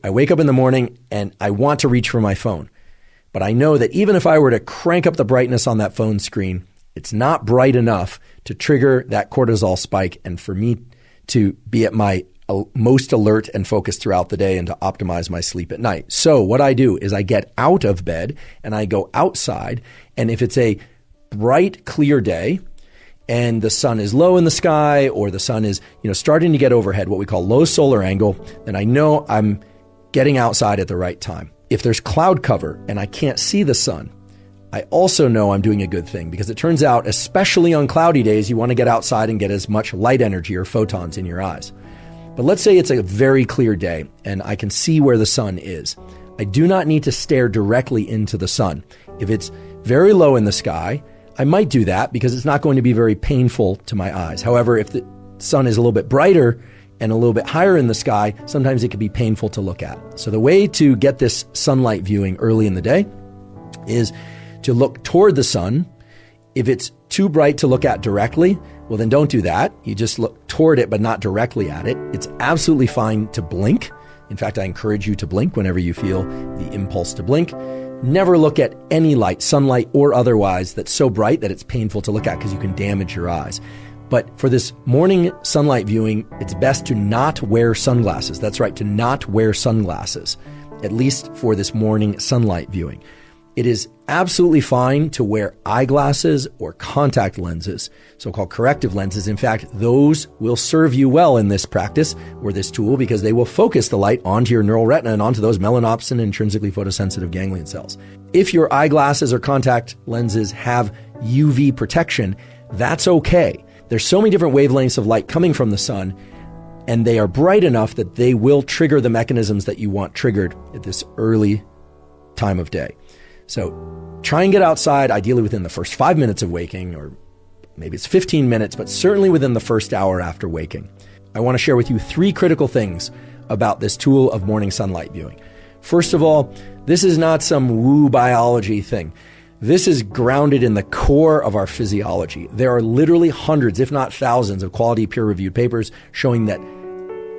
I wake up in the morning and I want to reach for my phone. But I know that even if I were to crank up the brightness on that phone screen, it's not bright enough to trigger that cortisol spike and for me to be at my most alert and focused throughout the day and to optimize my sleep at night. So what I do is I get out of bed and I go outside. And if it's a bright, clear day and the sun is low in the sky or the sun is, starting to get overhead, what we call low solar angle, then I know I'm getting outside at the right time. If there's cloud cover and I can't see the sun, I also know I'm doing a good thing because it turns out, especially on cloudy days, you want to get outside and get as much light energy or photons in your eyes. But let's say it's a very clear day and I can see where the sun is. I do not need to stare directly into the sun. If it's very low in the sky, I might do that because it's not going to be very painful to my eyes. However, if the sun is a little bit brighter and a little bit higher in the sky, sometimes it can be painful to look at. So the way to get this sunlight viewing early in the day is to look toward the sun. If it's too bright to look at directly, well, then don't do that. You just look toward it, but not directly at it. It's absolutely fine to blink. In fact, I encourage you to blink whenever you feel the impulse to blink. Never look at any light, sunlight or otherwise, that's so bright that it's painful to look at because you can damage your eyes. But for this morning sunlight viewing, it's best to not wear sunglasses. That's right, to not wear sunglasses, at least for this morning sunlight viewing. It is absolutely fine to wear eyeglasses or contact lenses, so-called corrective lenses. In fact, those will serve you well in this practice or this tool because they will focus the light onto your neural retina and onto those melanopsin intrinsically photosensitive ganglion cells. If your eyeglasses or contact lenses have UV protection, that's okay. There's so many different wavelengths of light coming from the sun, and they are bright enough that they will trigger the mechanisms that you want triggered at this early time of day. So try and get outside, ideally within the first 5 minutes of waking, or maybe it's 15 minutes, but certainly within the first hour after waking. I want to share with you 3 critical things about this tool of morning sunlight viewing. First of all, this is not some woo biology thing. This is grounded in the core of our physiology. There are literally hundreds, if not thousands, of quality peer-reviewed papers showing that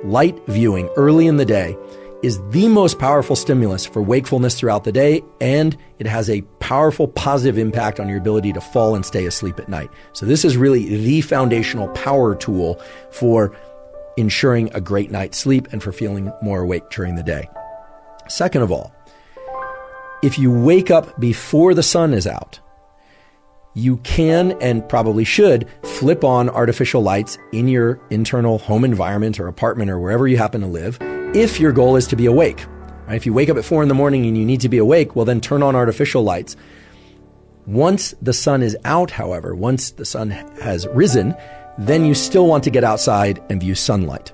light viewing early in the day is the most powerful stimulus for wakefulness throughout the day, and it has a powerful positive impact on your ability to fall and stay asleep at night. So this is really the foundational power tool for ensuring a great night's sleep and for feeling more awake during the day. Second of all, if you wake up before the sun is out, you can and probably should flip on artificial lights in your internal home environment or apartment or wherever you happen to live if your goal is to be awake. Right? If you wake up at 4 a.m. and you need to be awake, well, then turn on artificial lights. Once the sun is out, however, once the sun has risen, then you still want to get outside and view sunlight.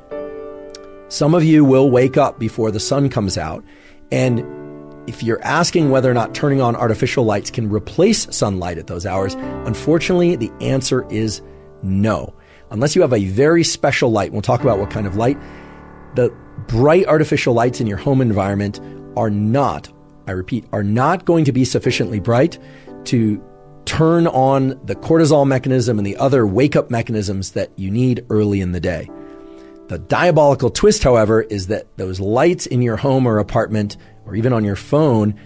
Some of you will wake up before the sun comes out, and if you're asking whether or not turning on artificial lights can replace sunlight at those hours, unfortunately, the answer is no. Unless you have a very special light, we'll talk about what kind of light, the bright artificial lights in your home environment are not, I repeat, are not going to be sufficiently bright to turn on the cortisol mechanism and the other wake-up mechanisms that you need early in the day. The diabolical twist, however, is that those lights in your home or apartment or even on your phone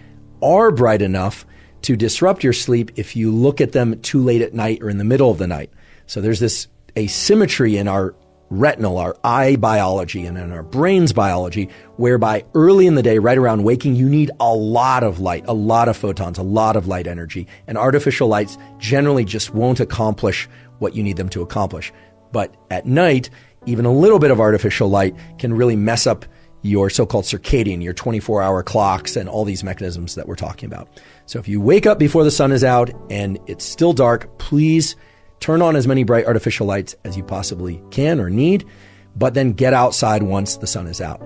are bright enough to disrupt your sleep if you look at them too late at night or in the middle of the night. So there's this asymmetry in our retinal, our eye biology, and in our brain's biology, whereby early in the day, right around waking, you need a lot of light, a lot of photons, a lot of light energy. And artificial lights generally just won't accomplish what you need them to accomplish. But at night, even a little bit of artificial light can really mess up your so-called circadian, your 24-hour clocks, and all these mechanisms that we're talking about. So if you wake up before the sun is out and it's still dark, please turn on as many bright artificial lights as you possibly can or need, but then get outside once the sun is out.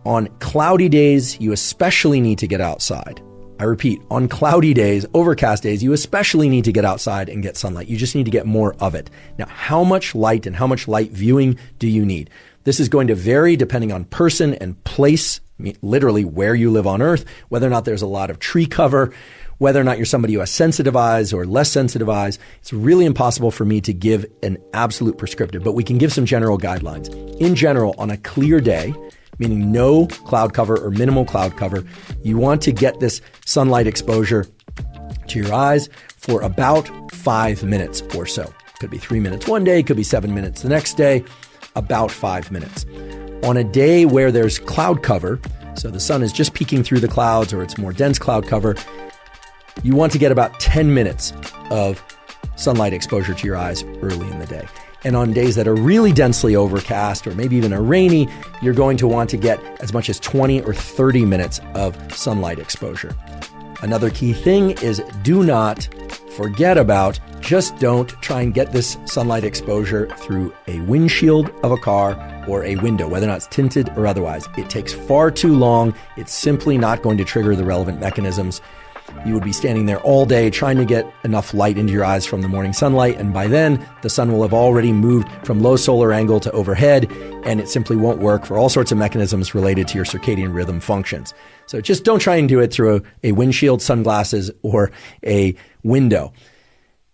On cloudy days, you especially need to get outside. I repeat, on cloudy days, overcast days, you especially need to get outside and get sunlight. You just need to get more of it. Now, how much light and how much light viewing do you need? This is going to vary depending on person and place, literally where you live on Earth, whether or not there's a lot of tree cover, whether or not you're somebody who has sensitive eyes or less sensitive eyes. It's really impossible for me to give an absolute prescriptive, but we can give some general guidelines. In general, on a clear day, meaning no cloud cover or minimal cloud cover. You want to get this sunlight exposure to your eyes for about 5 minutes or so. Could be 3 minutes one day, could be 7 minutes the next day, about 5 minutes. On a day where there's cloud cover, so the sun is just peeking through the clouds or it's more dense cloud cover, you want to get about 10 minutes of sunlight exposure to your eyes early in the day. And on days that are really densely overcast or maybe even are rainy, you're going to want to get as much as 20 or 30 minutes of sunlight exposure. Another key thing is do not forget about, just don't try and get this sunlight exposure through a windshield of a car or a window, whether or not it's tinted or otherwise. It takes far too long. It's simply not going to trigger the relevant mechanisms. You would be standing there all day trying to get enough light into your eyes from the morning sunlight, and by then the sun will have already moved from low solar angle to overhead, and it simply won't work for all sorts of mechanisms related to your circadian rhythm functions. So just don't try and do it through a windshield, sunglasses, or a window.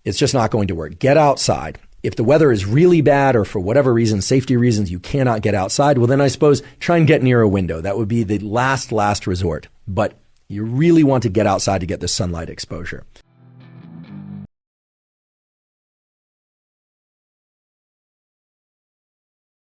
It's just not going to work. Get outside. If the weather is really bad or for whatever reason, safety reasons, you cannot get outside, well then I suppose try and get near a window. That would be the last resort. But you really want to get outside to get the sunlight exposure.